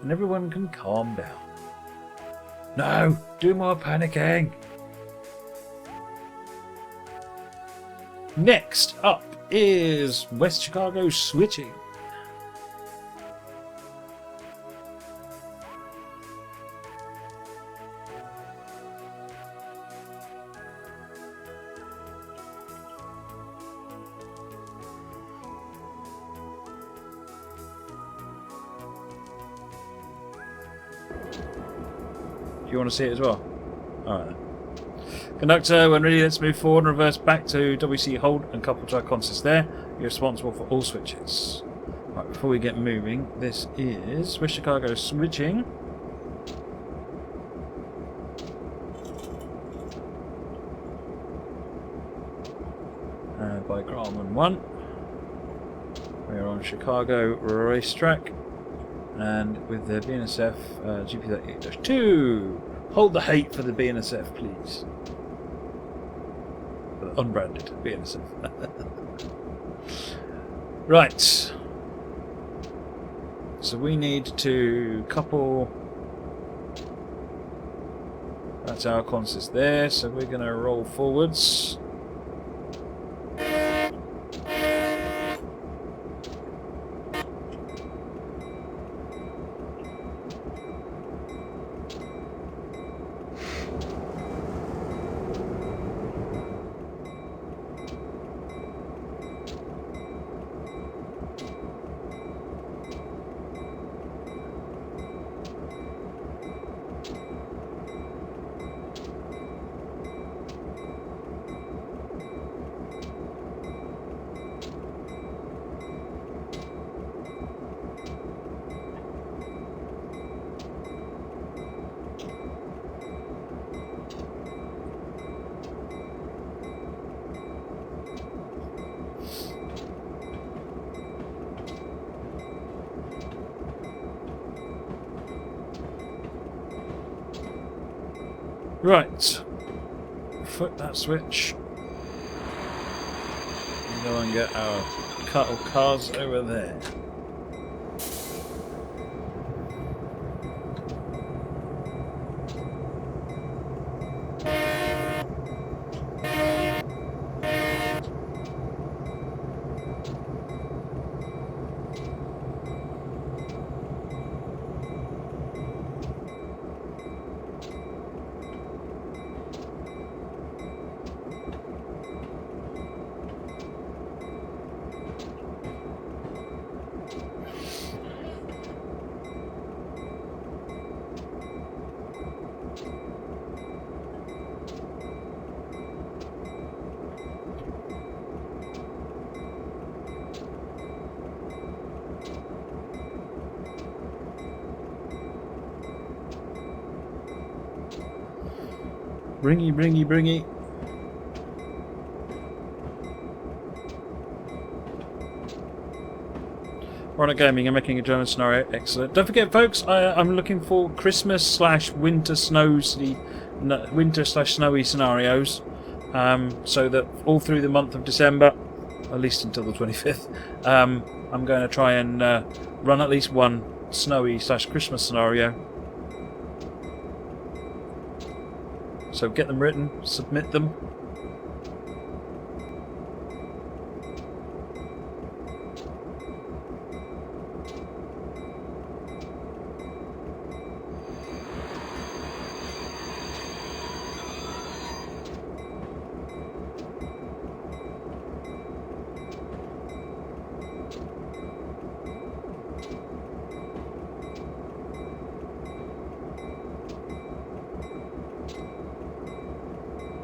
and everyone can calm down. No, do more panicking. Next up is West Chicago Switching. Do you want to see it as well? Alright. Conductor, when ready, let's move forward and reverse back to WC hold and couple to our consist there. You're responsible for all switches. Right, before we get moving, this is West Chicago Switching. By Grumman 1. We're on Chicago Racetrack. And with the BNSF GP38-2. Hold the hate for the BNSF, please. Unbranded BNSF. Right. So we need to couple. That's our consist there. So we're going to roll forwards. Right, flip that switch and go and get our cars over there. Bringy. Rhino Gaming, I'm making a German scenario. Excellent. Don't forget, folks, I'm looking for Christmas/winter snowy scenarios. So that all through the month of December, at least until the 25th, I'm going to try and run at least one snowy/Christmas scenario. So get them written, submit them.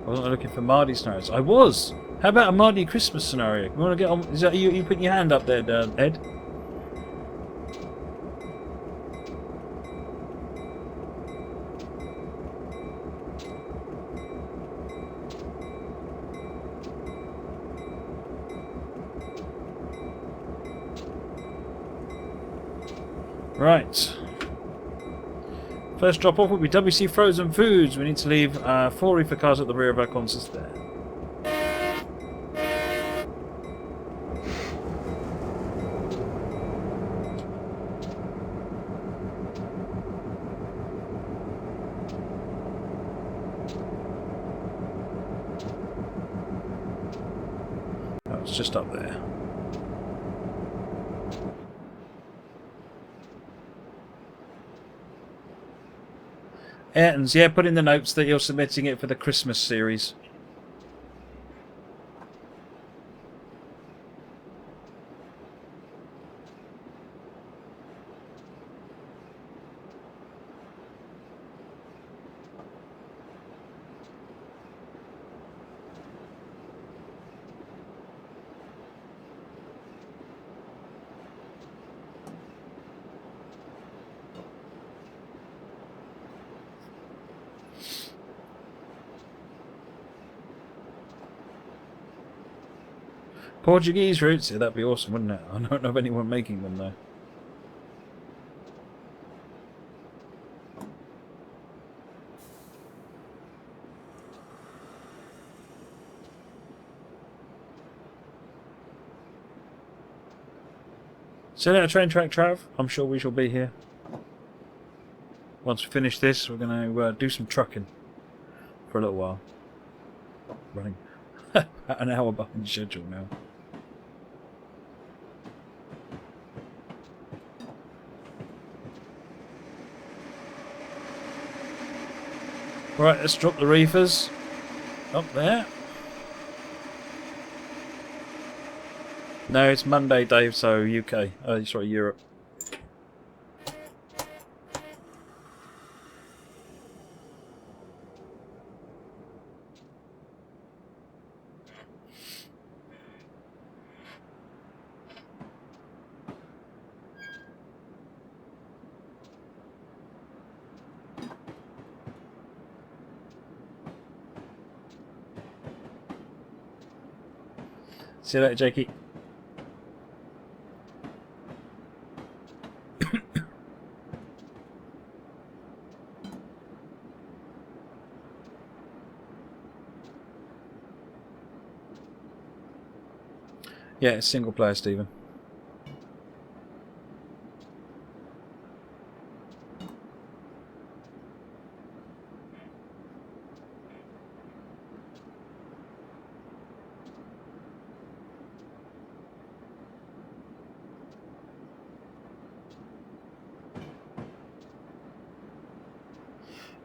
Wasn't I looking for Mardi scenarios? I was! How about a Mardi Christmas scenario? You want to get on? Is that you putting your hand up there, Ed? Right. First drop off will be WC Frozen Foods. We need to leave 4 reefer cars at the rear of our consist there. just up there. Ayrton's, yeah, put in the notes that you're submitting it for the Christmas series. Portuguese routes? Yeah, that'd be awesome, wouldn't it? I don't know of anyone making them though. So that train track, Trav. I'm sure we shall be here. Once we finish this, we're going to do some trucking for a little while. Running an hour behind schedule now. Right, let's drop the reefers up there. No, it's Monday, Dave, so UK. Sorry, Europe. See you later, Jakey. Yeah, it's single player, Stephen.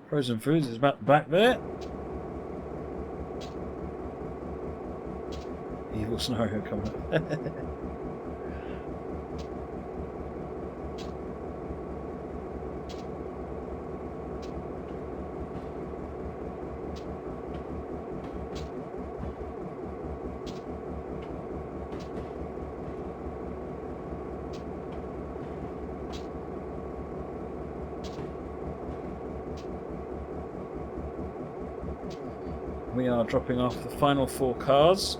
Frozen Foods is back there. Evil scenario coming up. We are dropping off the final 4 cars.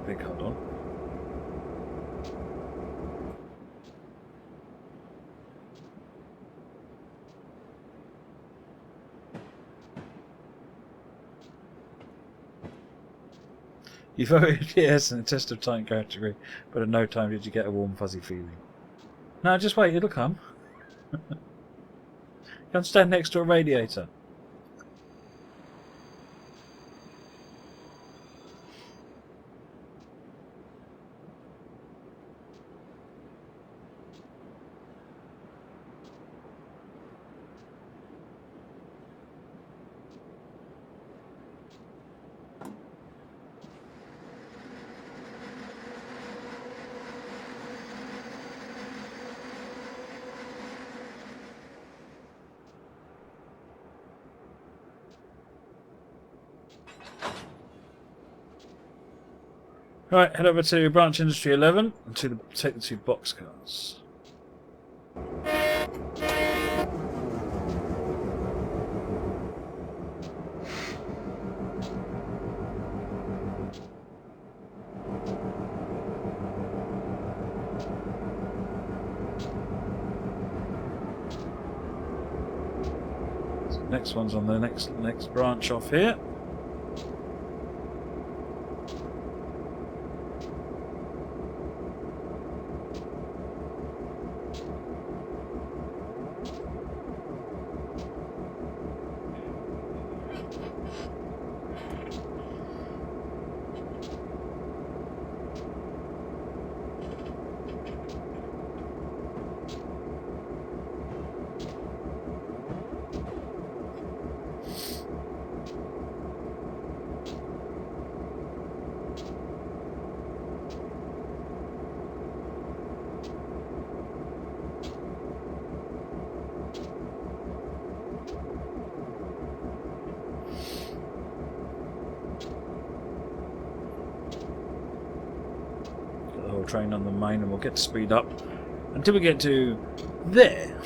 Big hold on. You voted yes in the test of time category, but at no time did you get a warm fuzzy feeling. No, just wait, it'll come. Come stand next to a radiator. Right, head over to Branch Industry 11 and take the 2 boxcars. next one's on the next branch off here. Train on the main, and we'll get to speed up until we get to there.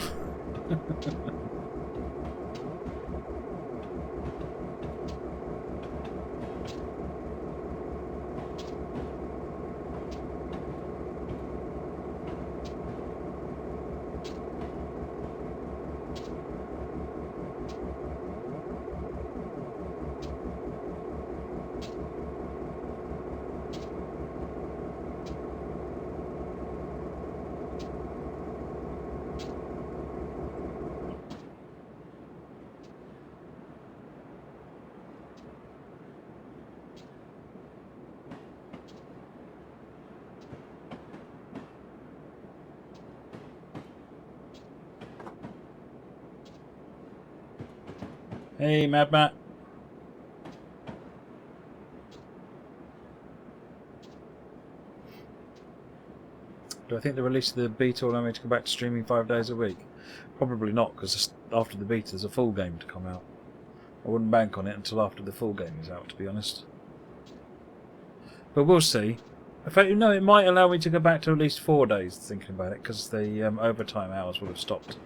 Hey, Matt. Do I think the release of the beta will allow me to come back to streaming 5 days a week? Probably not, because after the beta there's a full game to come out. I wouldn't bank on it until after the full game is out, to be honest. But we'll see. In fact, no, it might allow me to go back to at least 4 days thinking about it, because the overtime hours will have stopped.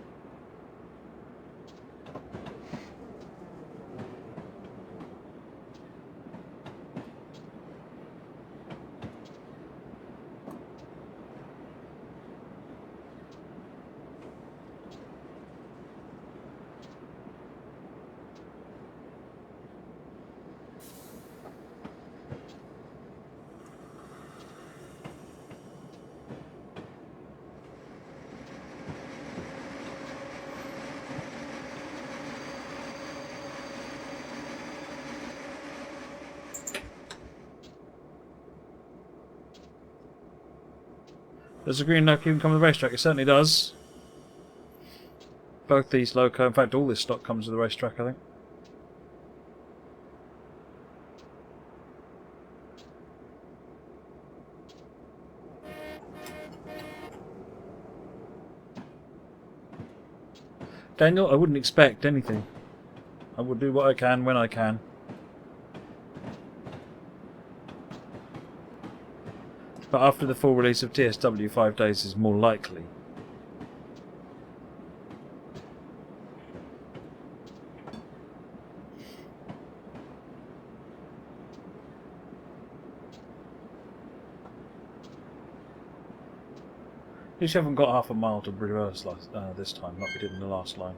Does the green loco even come with the racetrack? It certainly does. Both these loco, in fact all this stock comes with the racetrack, I think. Daniel, I wouldn't expect anything. I will do what I can when I can. But after the full release of TSW, 5 days is more likely. At least you haven't got half a mile to reverse this time, like we did in the last line.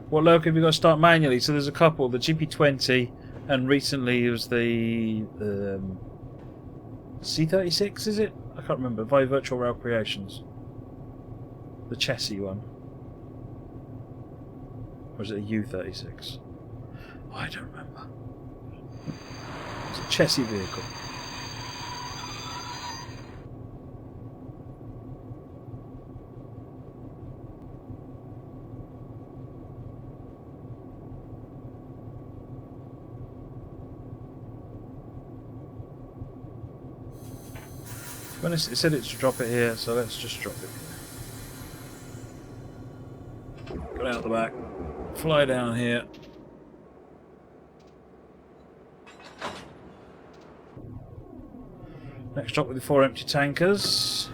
What loco have you got to start manually? So there's a couple, the GP20, and recently it was the C36, is it? I can't remember, by Virtual Rail Creations. The chassis one. Or is it a U36? I don't remember. It's a chassis vehicle. When it said it to drop it here, so let's just drop it here. Go out the back, fly down here. Next drop with the 4 empty tankers.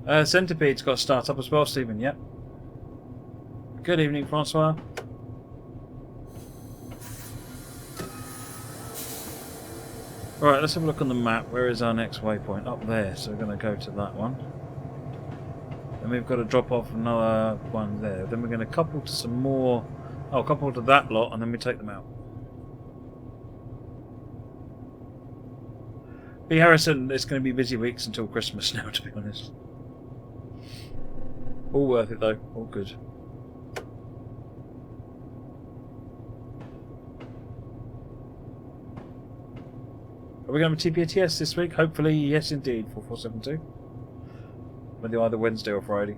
Centipede's got to start up as well, Stephen. Yep. Good evening, Francois. Right, let's have a look on the map. Where is our next waypoint? Up there, so we're going to go to that one. Then we've got to drop off another one there. Then we're going to couple to some more. Oh, couple to that lot, and then we take them out. B. Harrison, it's going to be busy weeks until Christmas now, to be honest. All worth it though, all good. Are we going to have a TPATS this week? Hopefully, yes indeed, 4472. Maybe either Wednesday or Friday.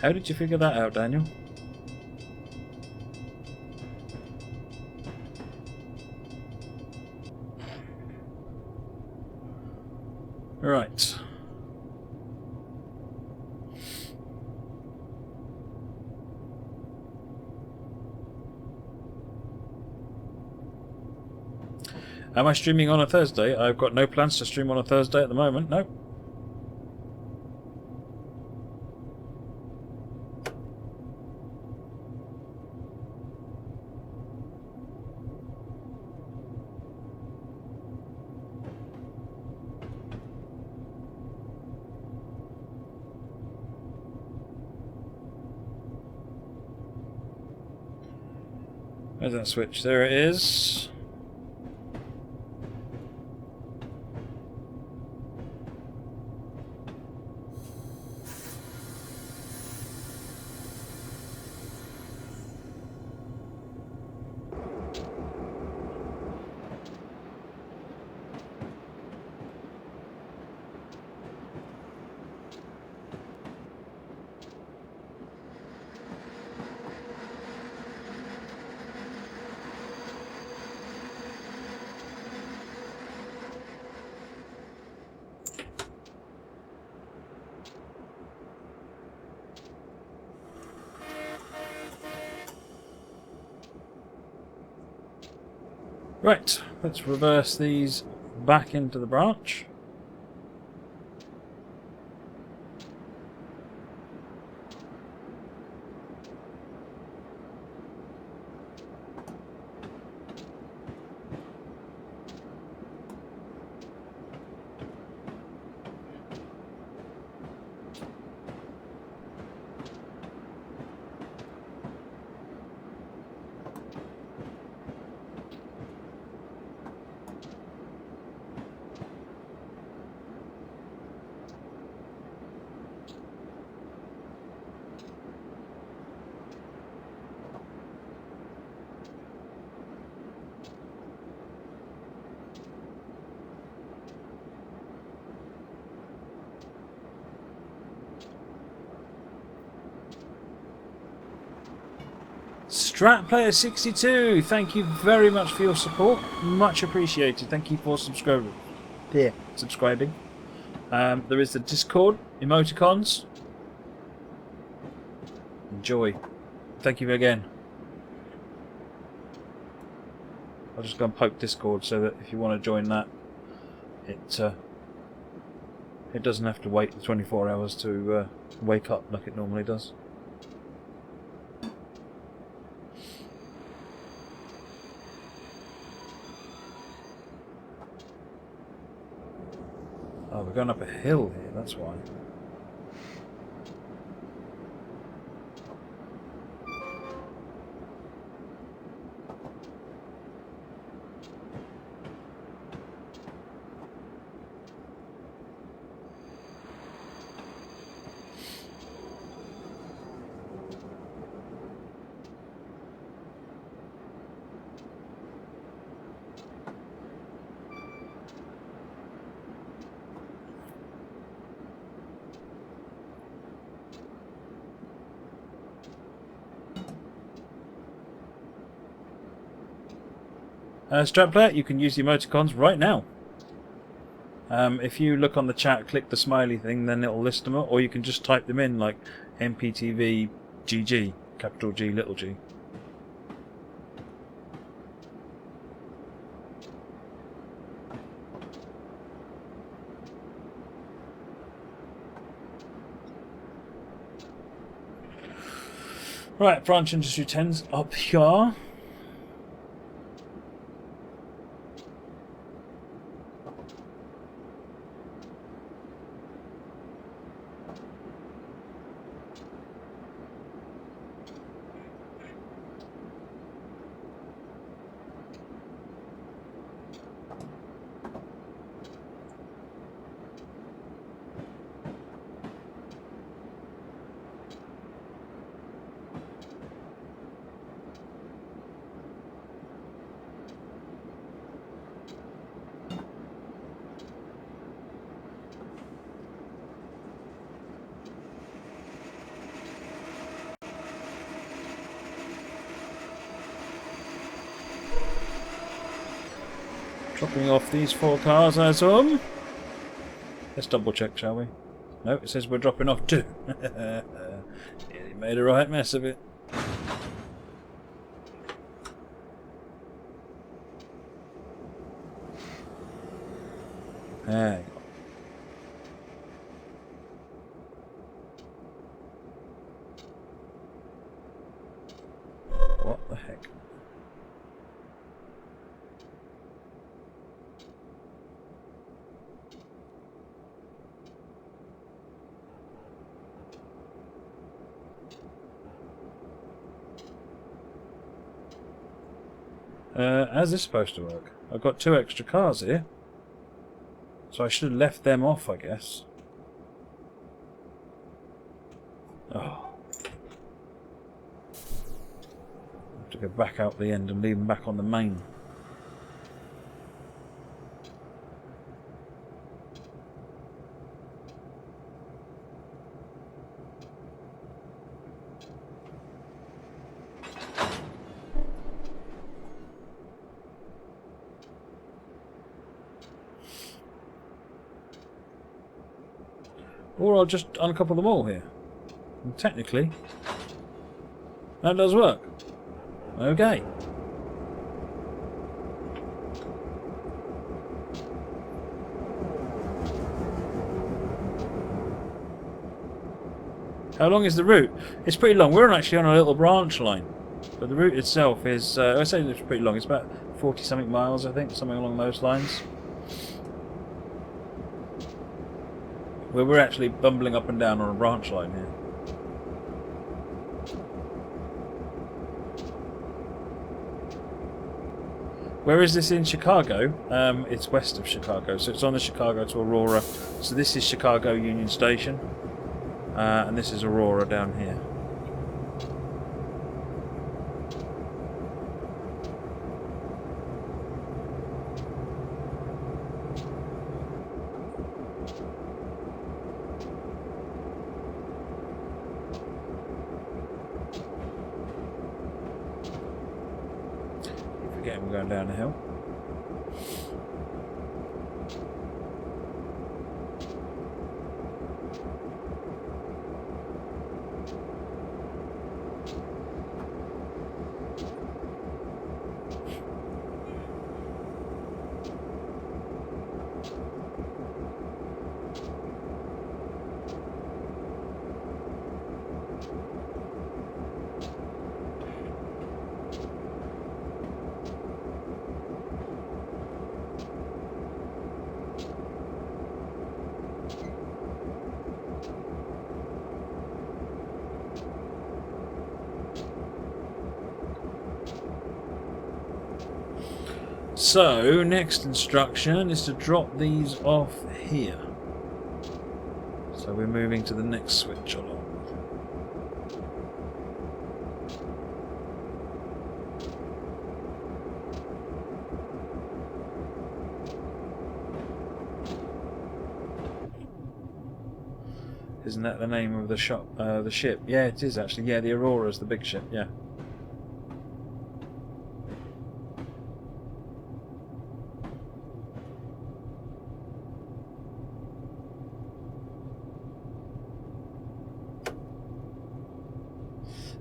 How did you figure that out, Daniel? Right. Am I streaming on a Thursday? I've got no plans to stream on a Thursday at the moment, no. Where's that switch? There it is. Right, let's reverse these back into the branch. StratPlayer62, thank you very much for your support. Much appreciated. Thank you for subscribing. There is the Discord, emoticons. Enjoy. Thank you again. I'll just go and poke Discord so that if you want to join that, it doesn't have to wait the 24 hours to wake up like it normally does. Oh, we're going up a hill here, that's why. Strap player, you can use the emoticons right now. If you look on the chat, click the smiley thing, then it'll list them up, or you can just type them in like MPTV GG, capital G, little g. Right, branch industry 10's up here. Dropping off these 4 cars as let's double check, shall we? No, it says we're dropping off 2. Yeah, he made a right mess of it. There you go. What the heck? How's this supposed to work? I've got 2 extra cars here. So I should have left them off, I guess. Oh. I have to go back out the end and leave them back on the main. Or I'll just uncouple them all here. And technically, that does work. Okay. How long is the route? It's pretty long. We're actually on a little branch line. But the route itself is, I say it's pretty long. It's about 40-something miles, I think, something along those lines. Where we're actually bumbling up and down on a branch line here. Where is this in Chicago? It's west of Chicago, so it's on the Chicago to Aurora. So this is Chicago Union Station, and this is Aurora down here. We're going down the hill. So, next instruction is to drop these off here. So we're moving to the next switch along. Isn't that the name of the shop, the ship? Yeah, it is actually. Yeah, the Aurora's the big ship, yeah.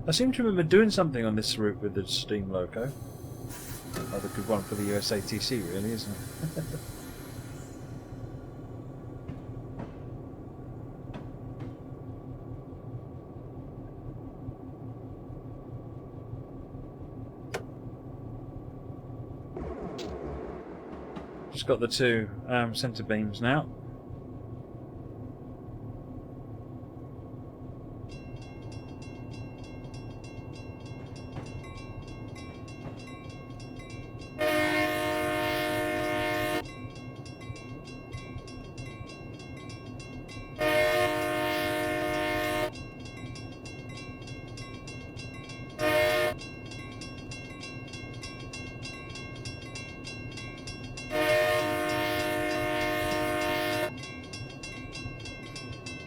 I seem to remember doing something on this route with the Steam loco. Another good one for the USATC, really, isn't it? Just got the two centre beams now.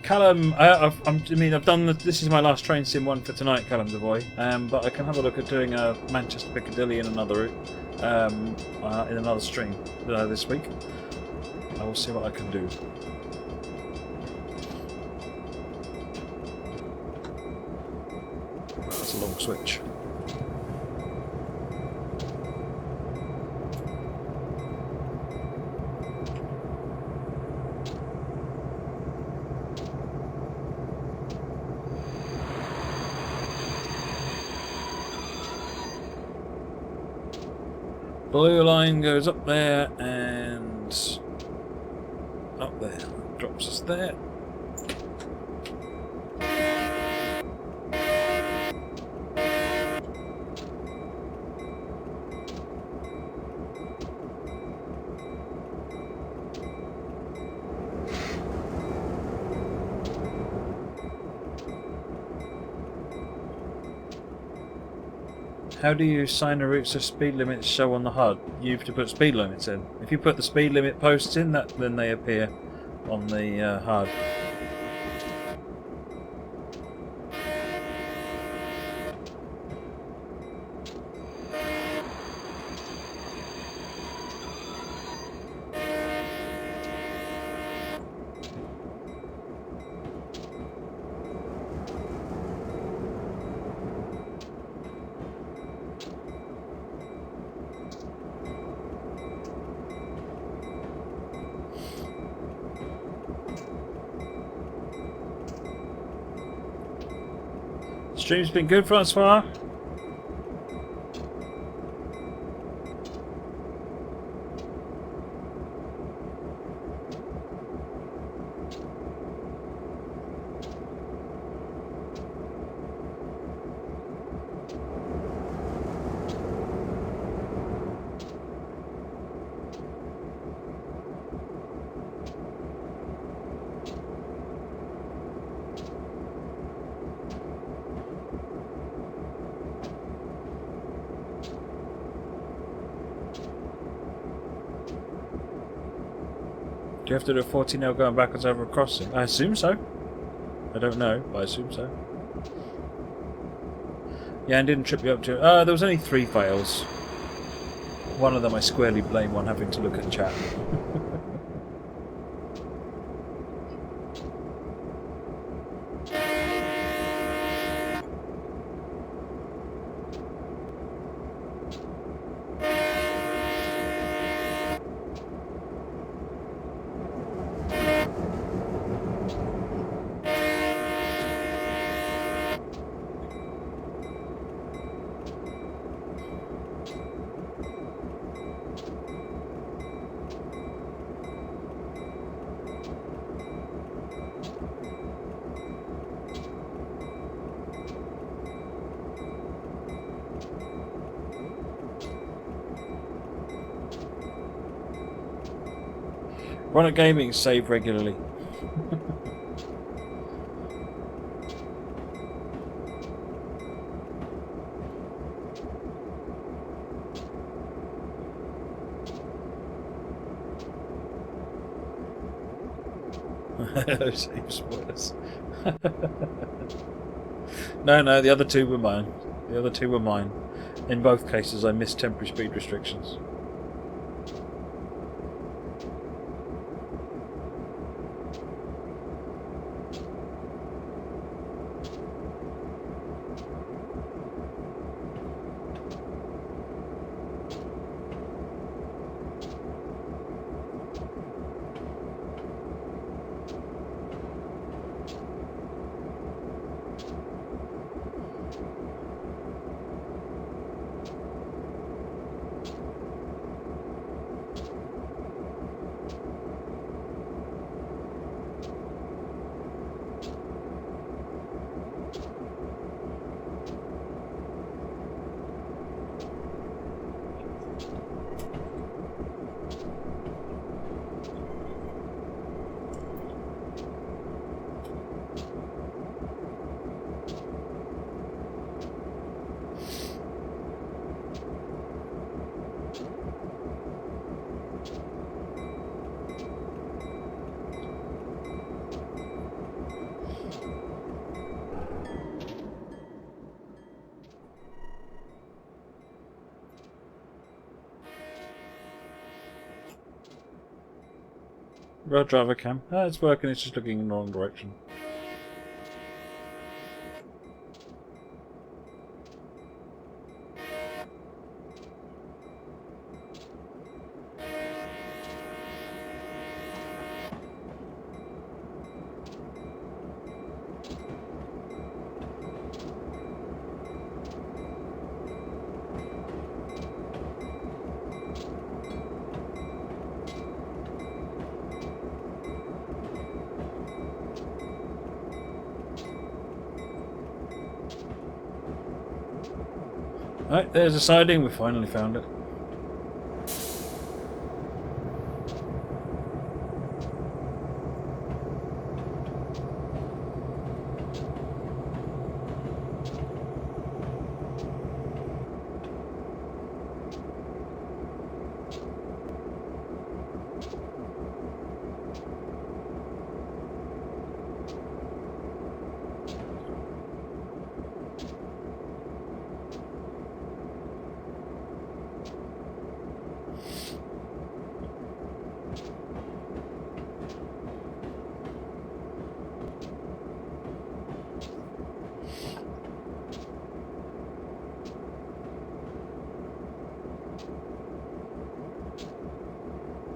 Callum, I've done. This is my last train sim one for tonight, Callum Devoy. But I can have a look at doing a Manchester Piccadilly in another route, in another stream this week. I will see what I can do. That's a long switch. Blue line goes up there and up there. Drops us there. How do you sign the routes of speed limits show on the HUD? You have to put speed limits in. If you put the speed limit posts in, then they appear on the HUD. Stream's been good, Francois. Do you have to do a 40-0 going backwards over a crossing? I assume so. I don't know, but I assume so. Yeah, and didn't trip you up to... there was only 3 fails. One of them I squarely blame on having to look at chat. Run at Gaming save regularly. Save spoilers. No, the other 2 were mine. The other 2 were mine. In both cases I missed temporary speed restrictions. Road driver cam. Oh, it's working, it's just looking in the wrong direction. Right, there's a siding, we finally found it.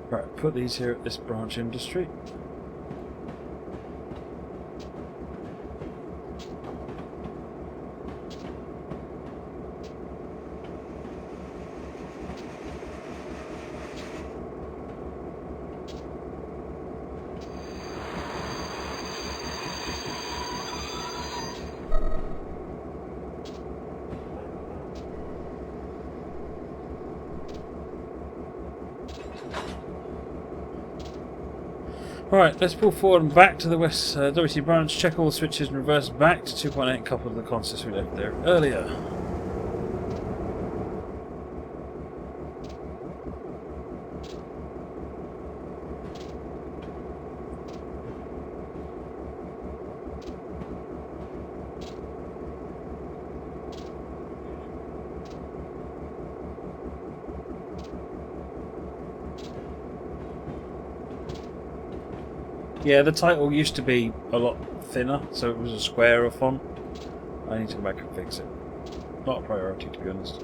Right, put these here at this branch industry. Alright, let's pull forward and back to the West WC branch, check all the switches and reverse back to 2.8 couple of the consists we left there earlier. Yeah, the title used to be a lot thinner, so it was a squarer font. I need to go back and fix it. Not a priority, to be honest.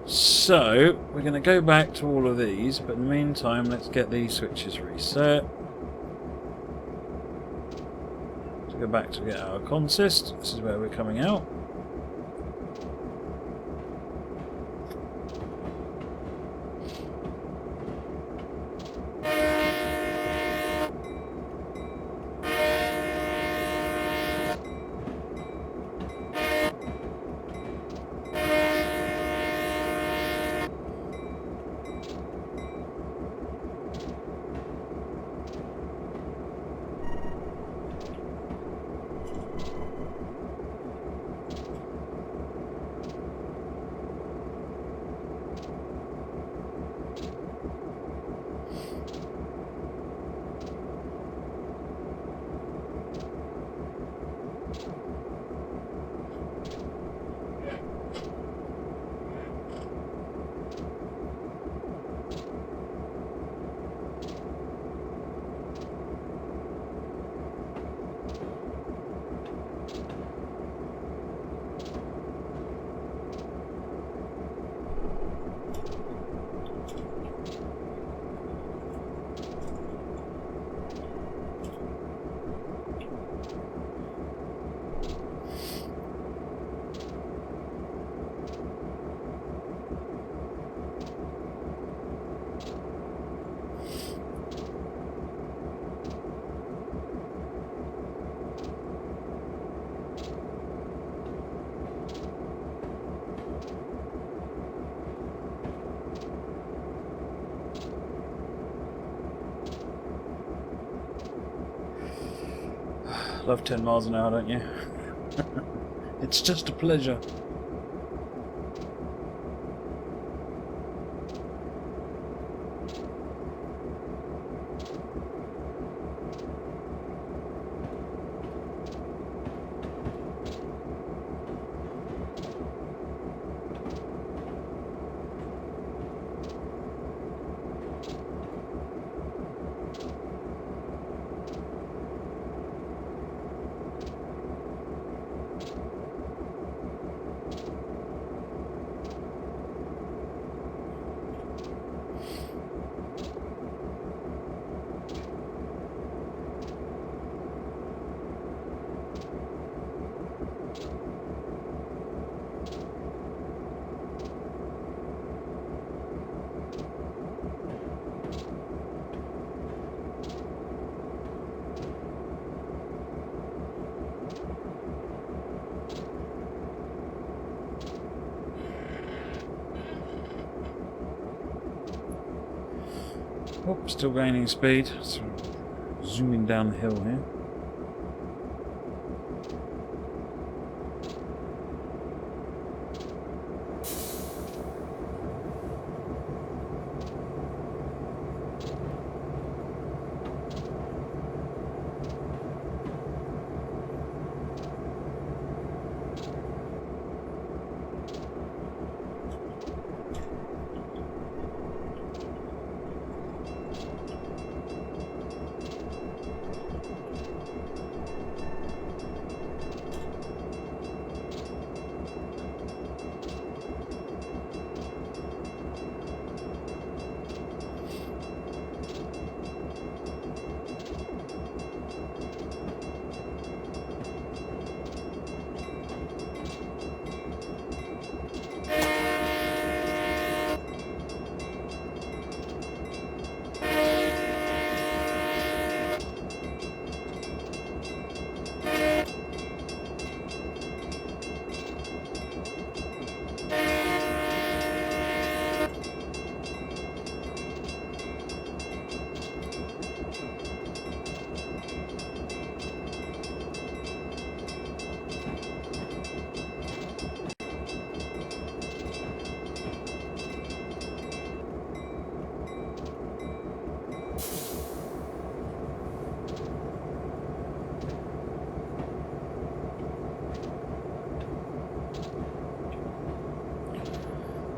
So, we're going to go back to all of these, but in the meantime, let's get these switches reset. So go back to get our consist. This is where we're coming out. Love 10 miles an hour, don't you? It's just a pleasure. Oh, still gaining speed. So zooming down the hill here.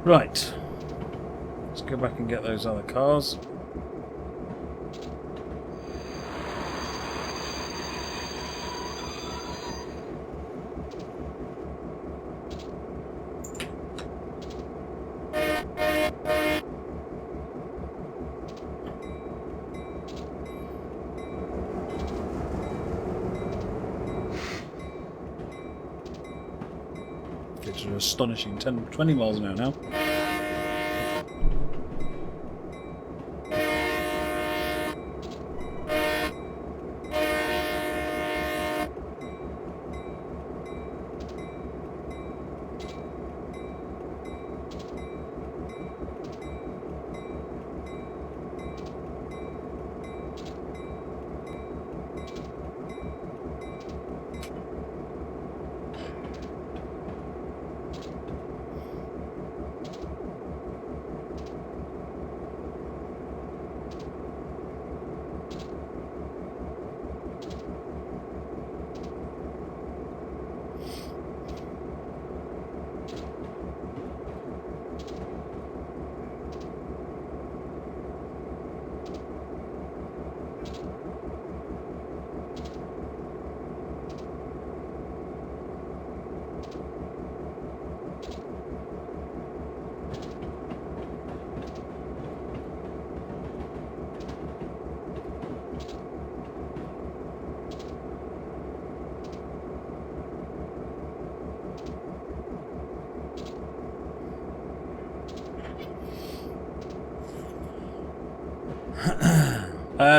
Right, let's go back and get those other cars. It's an astonishing 20 miles an hour now.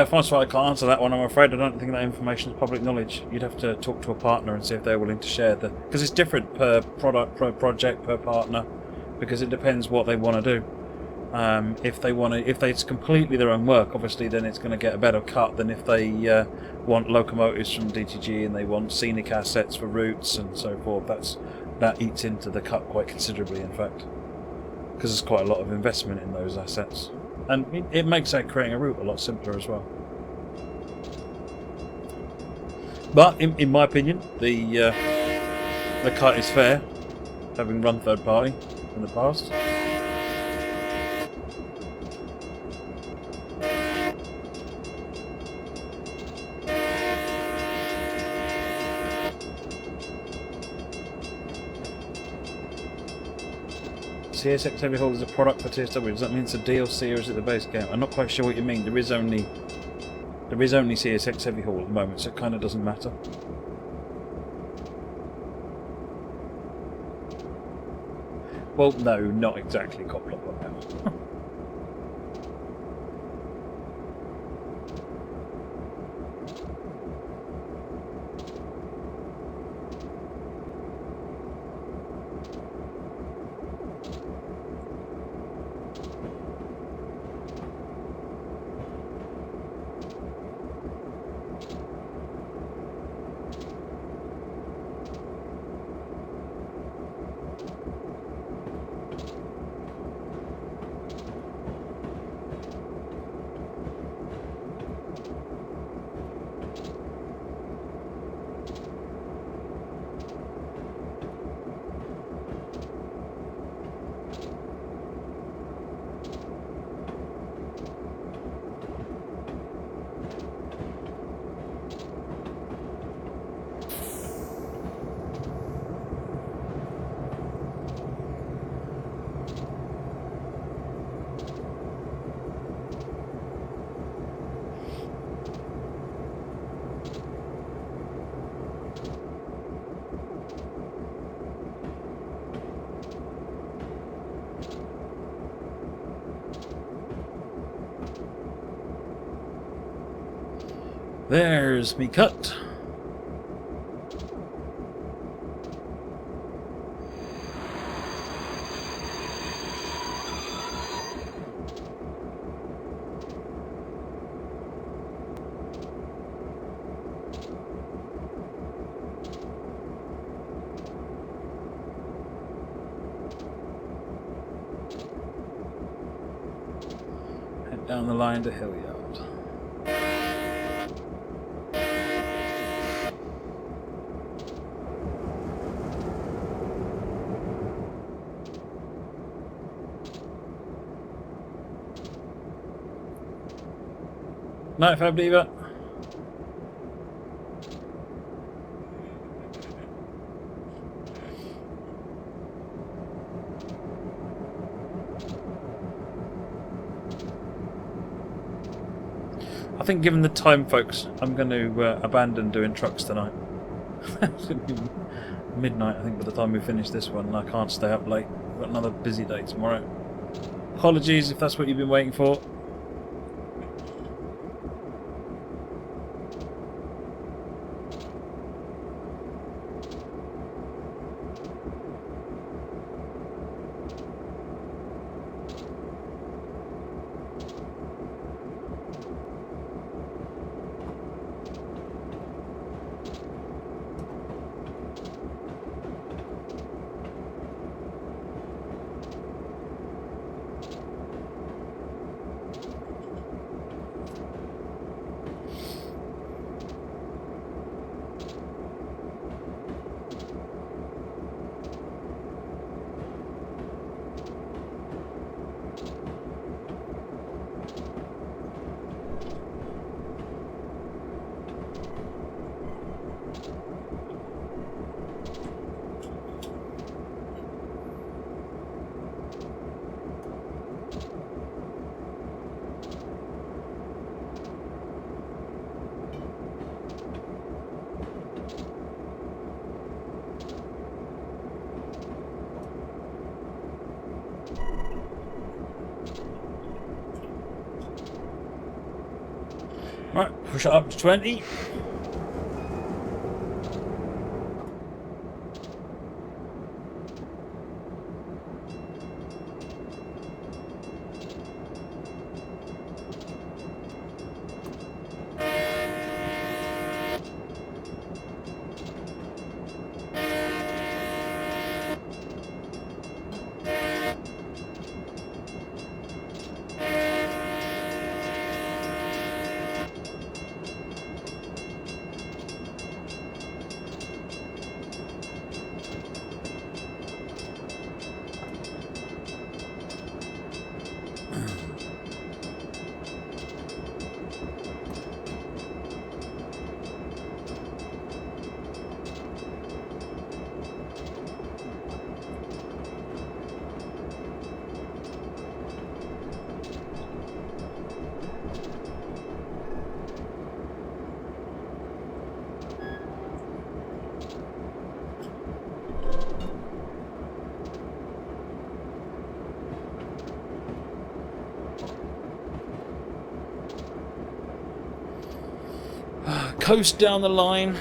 First of all, I can't answer that one, I'm afraid. I don't think that information is public knowledge. You'd have to talk to a partner and see if they're willing to share the... Because it's different per product, per project, per partner, because it depends what they want to do. If it's completely their own work, obviously, then it's going to get a better cut than if they want locomotives from DTG and they want scenic assets for routes and so forth. That eats into the cut quite considerably, in fact, because there's quite a lot of investment in those assets. And it makes creating a route a lot simpler as well. But in my opinion, the cut is fair, having run third party in the past. CSX Heavy Haul is a product for TSW. Does that mean it's a DLC or is it the base game? I'm not quite sure what you mean. There is only CSX Heavy Haul at the moment, so it kind of doesn't matter. Well, no, not exactly Coplock now. There's me cut. Head down the line to Hillyard. Night, Fab Diva. I think given the time, folks, I'm going to abandon doing trucks tonight. It's going to be midnight, I think, by the time we finish this one, and I can't stay up late. I've got another busy day tomorrow. Apologies if that's what you've been waiting for. Right, push it up to 20. Coast down the line.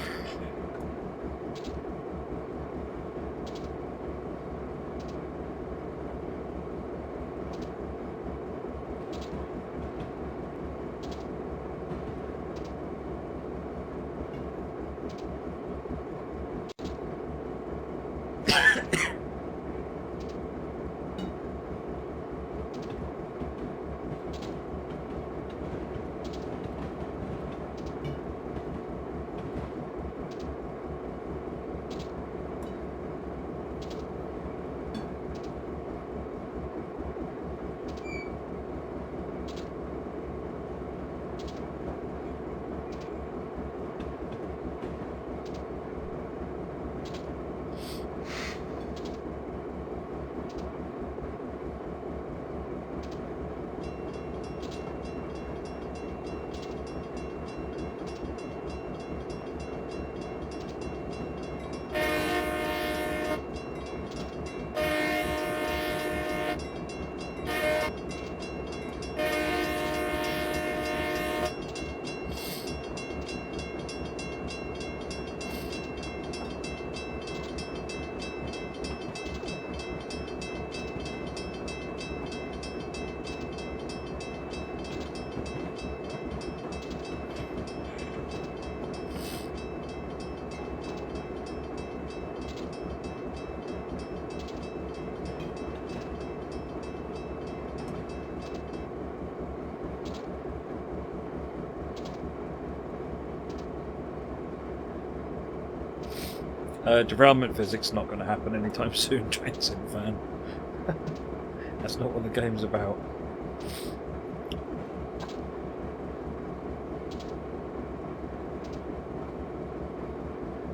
Derailment physics not going to happen anytime soon, Train Sim fan. That's not what the game's about.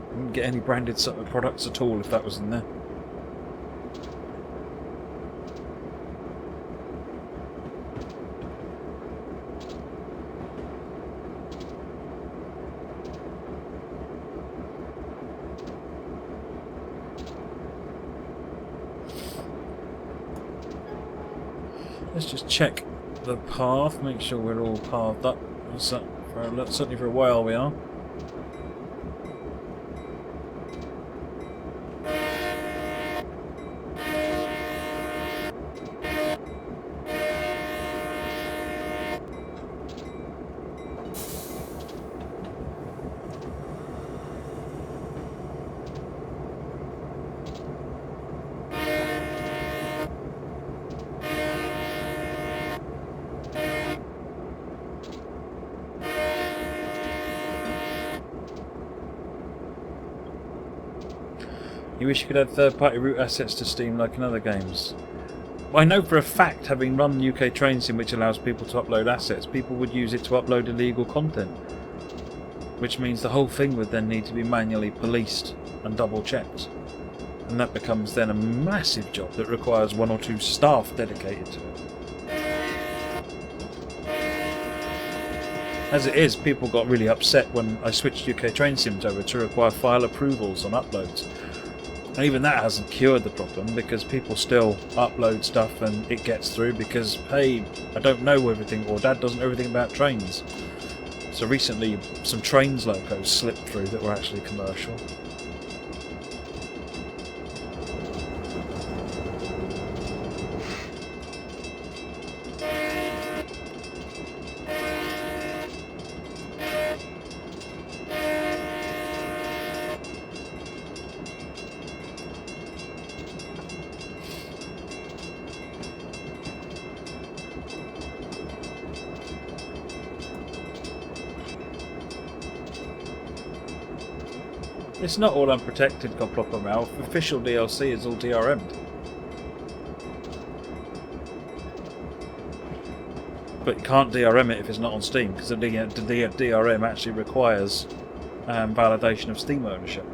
Wouldn't get any branded sort of products at all if that was in there. Let's just check the path, make sure we're all pathed up. Certainly for a while we are. You wish you could add third-party route assets to Steam like in other games. Well, I know for a fact, having run UK Train Sim, which allows people to upload assets, people would use it to upload illegal content. Which means the whole thing would then need to be manually policed and double-checked. And that becomes then a massive job that requires 1 or 2 staff dedicated to it. As it is, people got really upset when I switched UK Train Sims over to require file approvals on uploads. And even that hasn't cured the problem, because people still upload stuff and it gets through because, hey, I don't know everything, or Dad doesn't know everything about trains. So recently some trains locos slipped through that were actually commercial. It's not all unprotected, Goblopper Mouth. Official DLC is all DRM'd. But you can't DRM it if it's not on Steam, because the DRM actually requires validation of Steam ownership.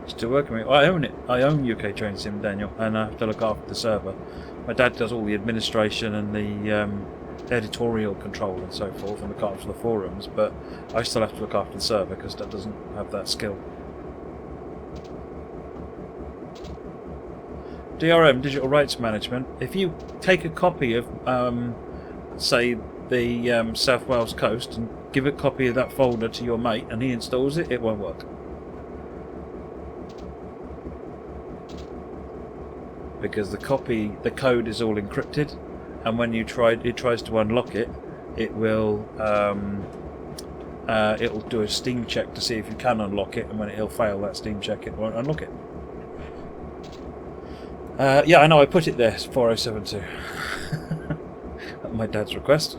Still working with it. Well, I own it. I own UK Train Sim, Daniel, and I have to look after the server. My dad does all the administration and the editorial control and so forth, and look after the forums, but I still have to look after the server because Dad doesn't have that skill. DRM, Digital Rights Management. If you take a copy of, say, the South Wales coast and give a copy of that folder to your mate and he installs it, it won't work. Because the code is all encrypted, and when it tries to unlock it, it will it'll do a Steam check to see if you can unlock it, and when it'll fail that Steam check, it won't unlock it. Yeah, I know, I put it there, 4072. At my dad's request.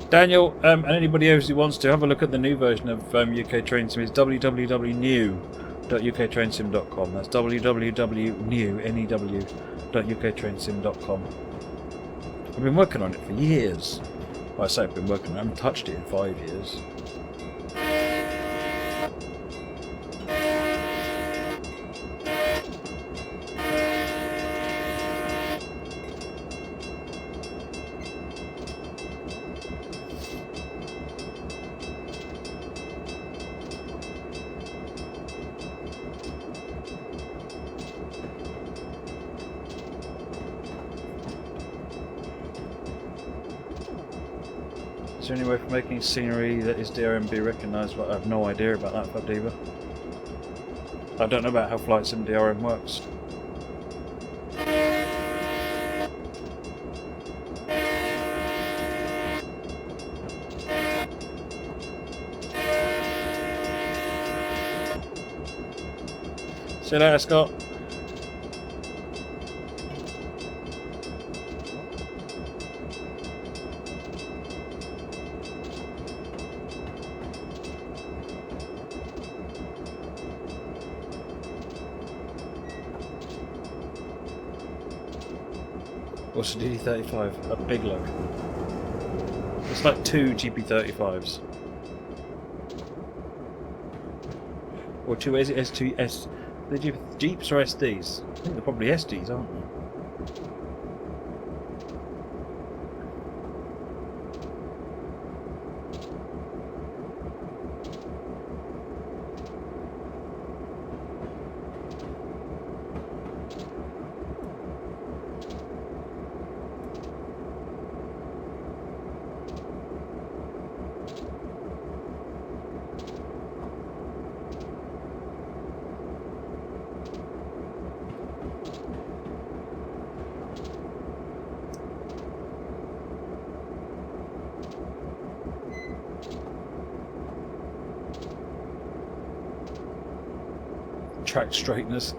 Daniel, and anybody else who wants to, have a look at the new version of UK Train Sim. It's www.new.uktrainsim.com. That's www.new.uktrainsim.com. I've been working on it for years. Well, I say I've been working on it. I haven't touched it in 5 years. Is there any way for making scenery that is DRM be recognised? But I have no idea about that, Fabdiva. I don't know about how Flight Sim DRM works. See you later, Scott. What's a DD35? A big load. It's like 2 GP35s. Or 2 S2S. The Jeeps or SDs? I think they're probably SDs, aren't they? Track straighteners.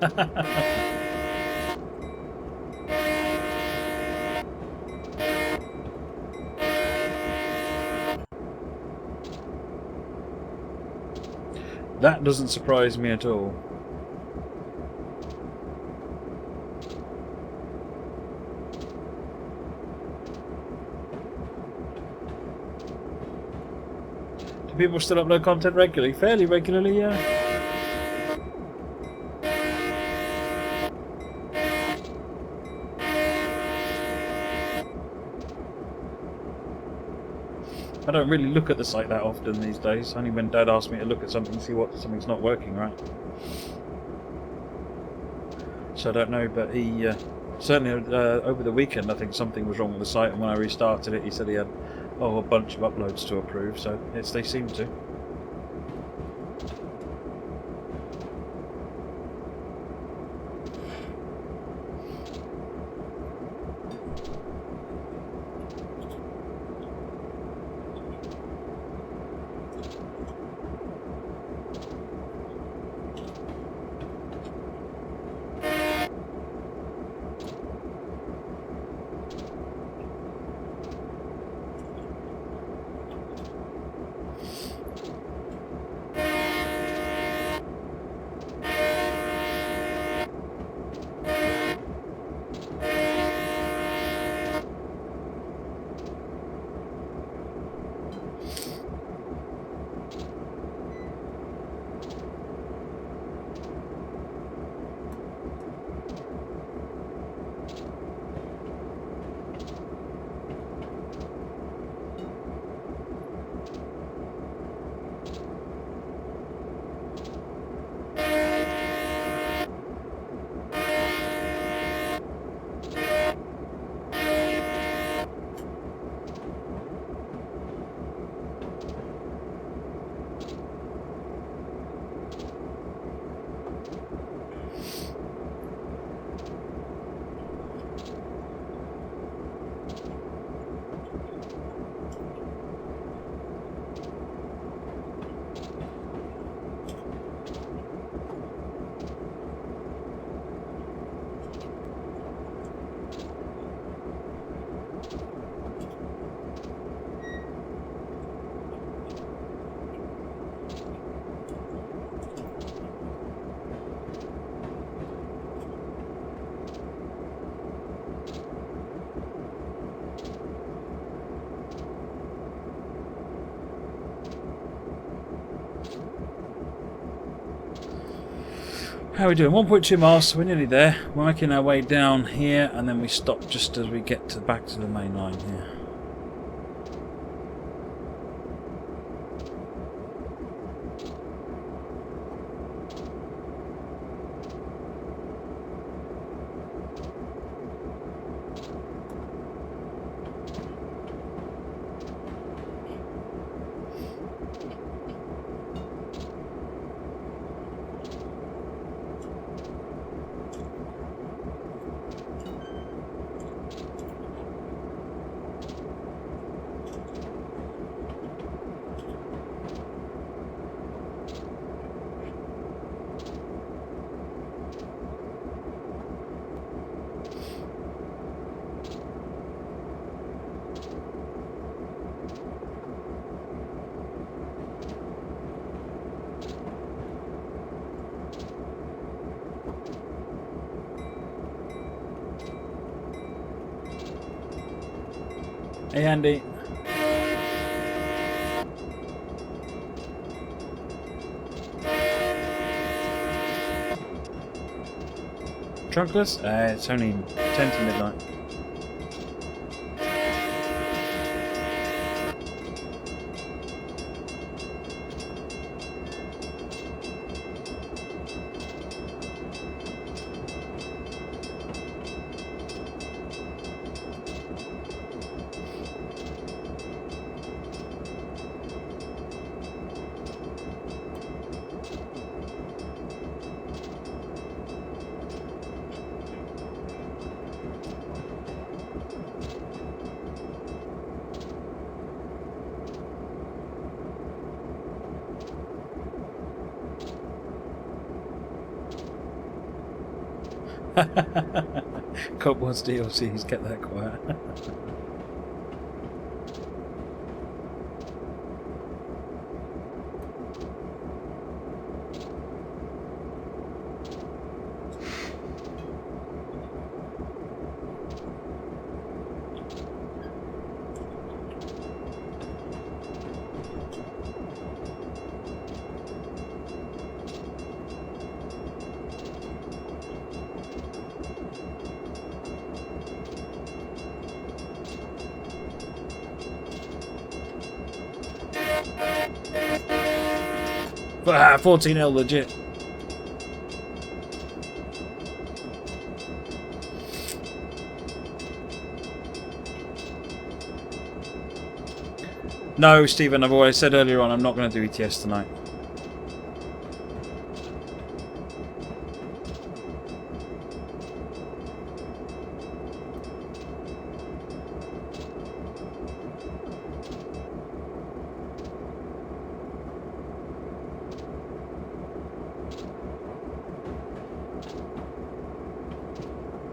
That doesn't surprise me at all. Do people still upload content regularly? Fairly regularly, yeah. I don't really look at the site that often these days, only when Dad asks me to look at something, see what something's not working right. So I don't know, but he certainly over the weekend I think something was wrong with the site, and when I restarted it he said he had a bunch of uploads to approve, so yes, they seem to. How are we doing? 1.2 miles, so we're nearly there. We're making our way down here, and then we stop just as we get to back to the main line here. Hey Andy. Trunkless? It's only 10 to midnight. Cop wants DLCs, get that quiet. Ah, 14L legit. No, Stephen, I've always said earlier on I'm not going to do ETS tonight.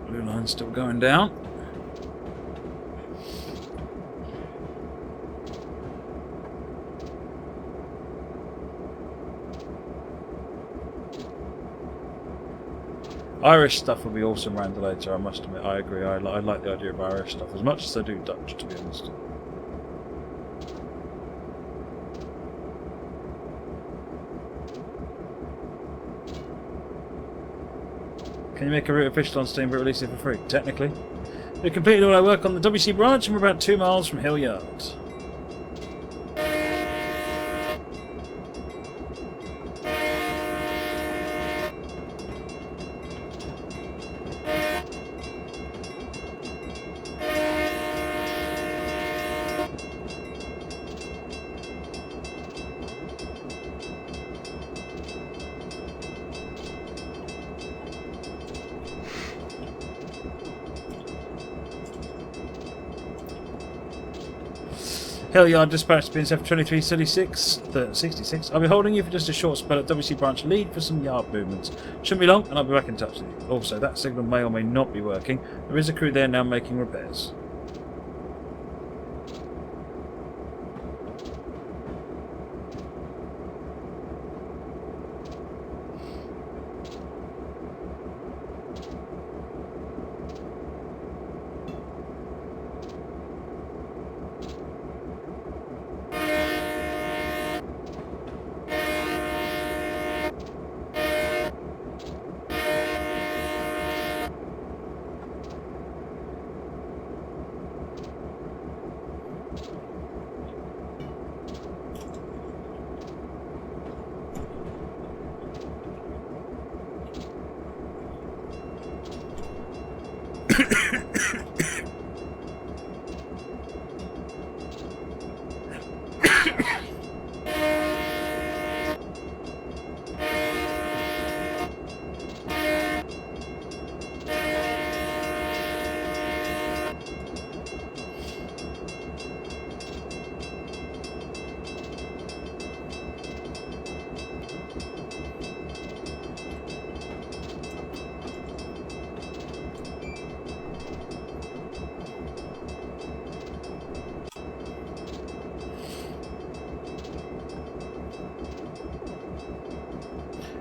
Blue line's still going down. Irish stuff would be awesome around later, I must admit. I agree. I like the idea of Irish stuff as much as I do Dutch, to be honest. Can you make a route official on Steam but release it for free? Technically. We completed all our work on the WC branch and we're about 2 miles from Hill Yard. Hill Yard dispatch to BNSF 2336. I'll be holding you for just a short spell at WC branch lead for some yard movements. Shouldn't be long and I'll be back in touch with you. Also, that signal may or may not be working. There is a crew there now making repairs.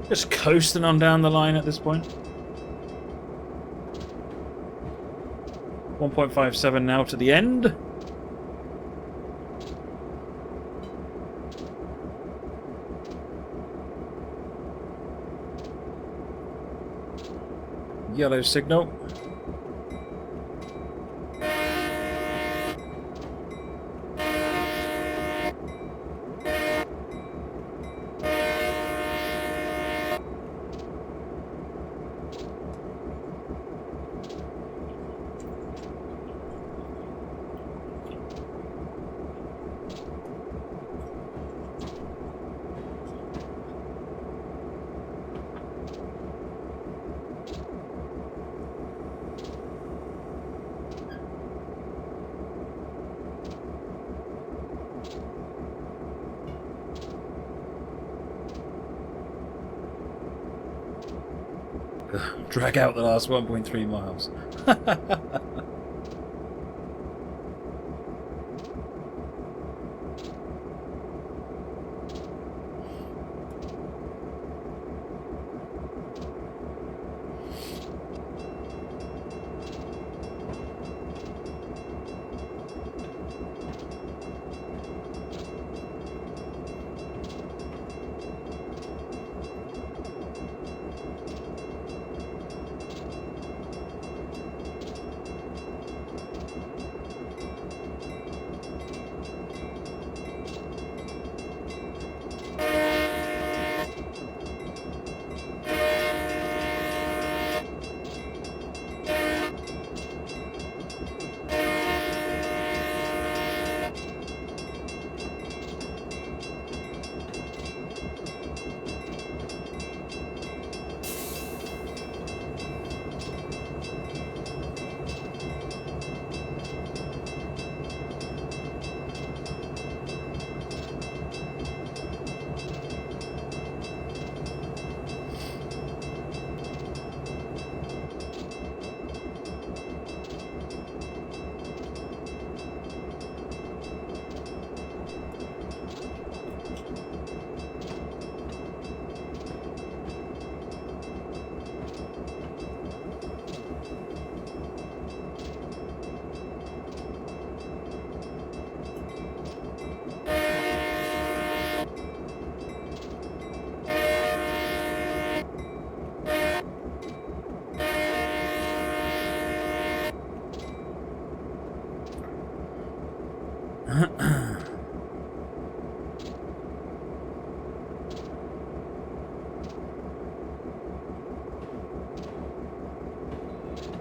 Just coasting on down the line at this point. 1.57 now to the end. yellow signal. Drag out the last 1.3 miles.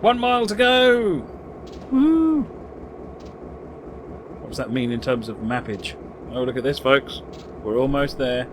One mile to go! Woo! What does that mean in terms of mappage? Oh, look at this, folks. We're almost there.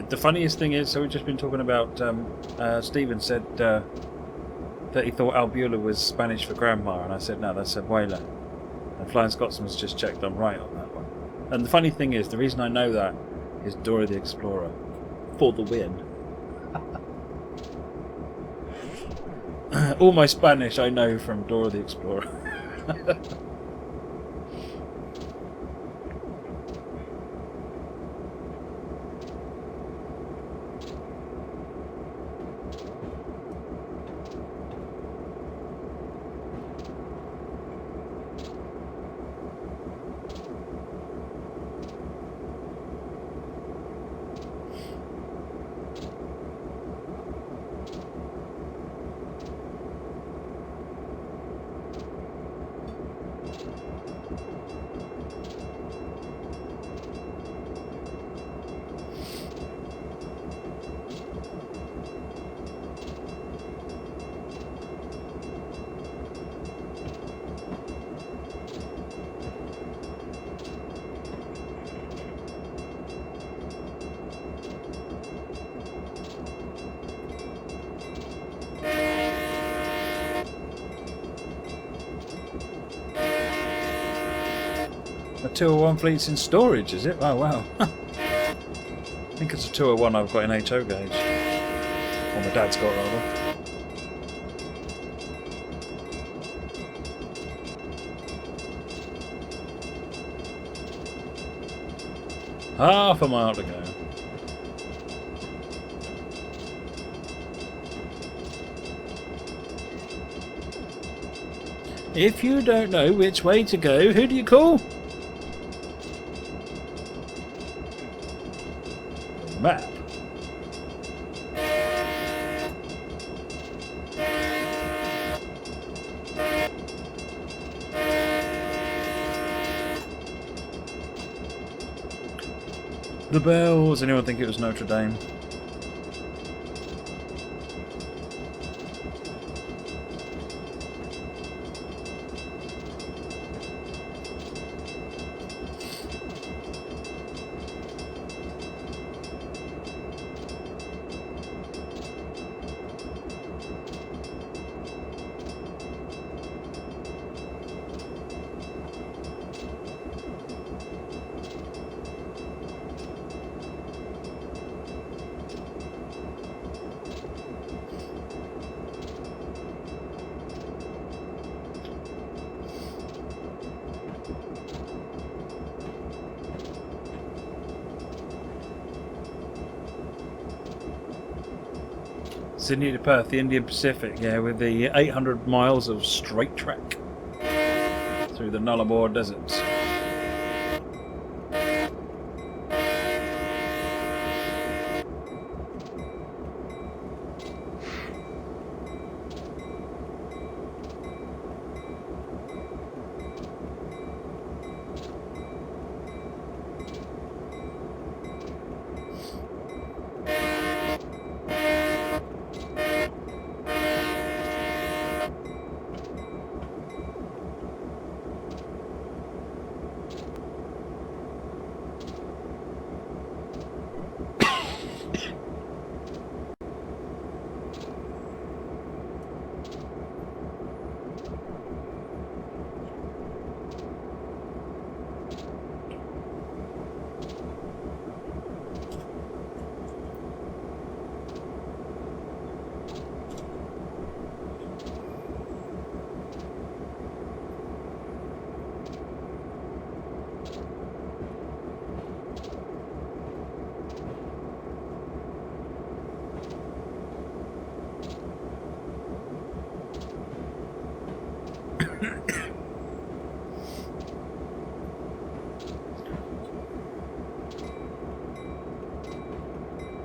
The funniest thing is, so we've just been talking about, Stephen said that he thought Albula was Spanish for grandma, and I said, no, that's abuela. And Flying Scotsman's just checked I'm right on that one. And the funny thing is, the reason I know that is Dora the Explorer. For the win. All my Spanish I know from Dora the Explorer. 201 fleets in storage, is it? Oh wow. I think it's a 201 I've got in HO gauge. Or my dad's got rather. Half a mile to go. If you don't know which way to go, who do you call? Map. The bells. Anyone think it was Notre Dame? Sydney to Perth, the Indian Pacific, yeah, with the 800 miles of straight track through the Nullarbor deserts.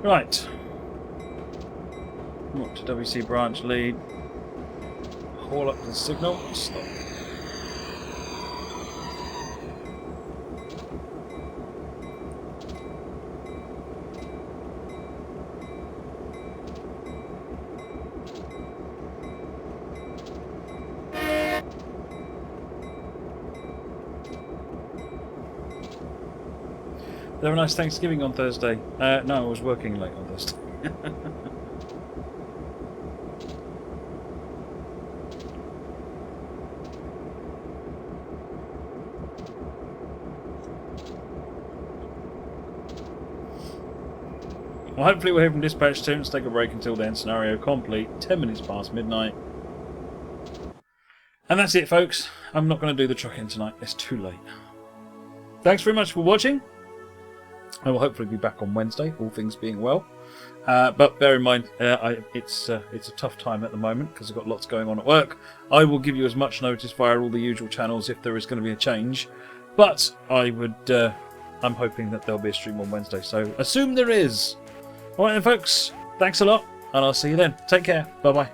Right. Up to WC branch lead. Haul up the signal. Stop. Have a nice Thanksgiving on Thursday. No, I was working late on Thursday. Well, hopefully we'll hear from dispatch soon. Let's take a break until then. Scenario complete. 10 minutes past midnight. And that's it, folks. I'm not going to do the truck in tonight. It's too late. Thanks very much for watching. I will hopefully be back on Wednesday, all things being well. But bear in mind, it's a tough time at the moment because I've got lots going on at work. I will give you as much notice via all the usual channels if there is going to be a change. But I'm hoping that there'll be a stream on Wednesday. So assume there is. All right then, folks. Thanks a lot, and I'll see you then. Take care. Bye bye.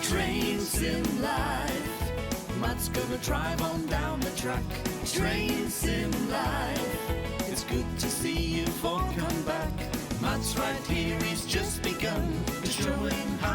Trains in life. Matt's gonna drive on down the track. Trains in life. It's good to see you all come back. Matt's right here, he's just begun. Just showing how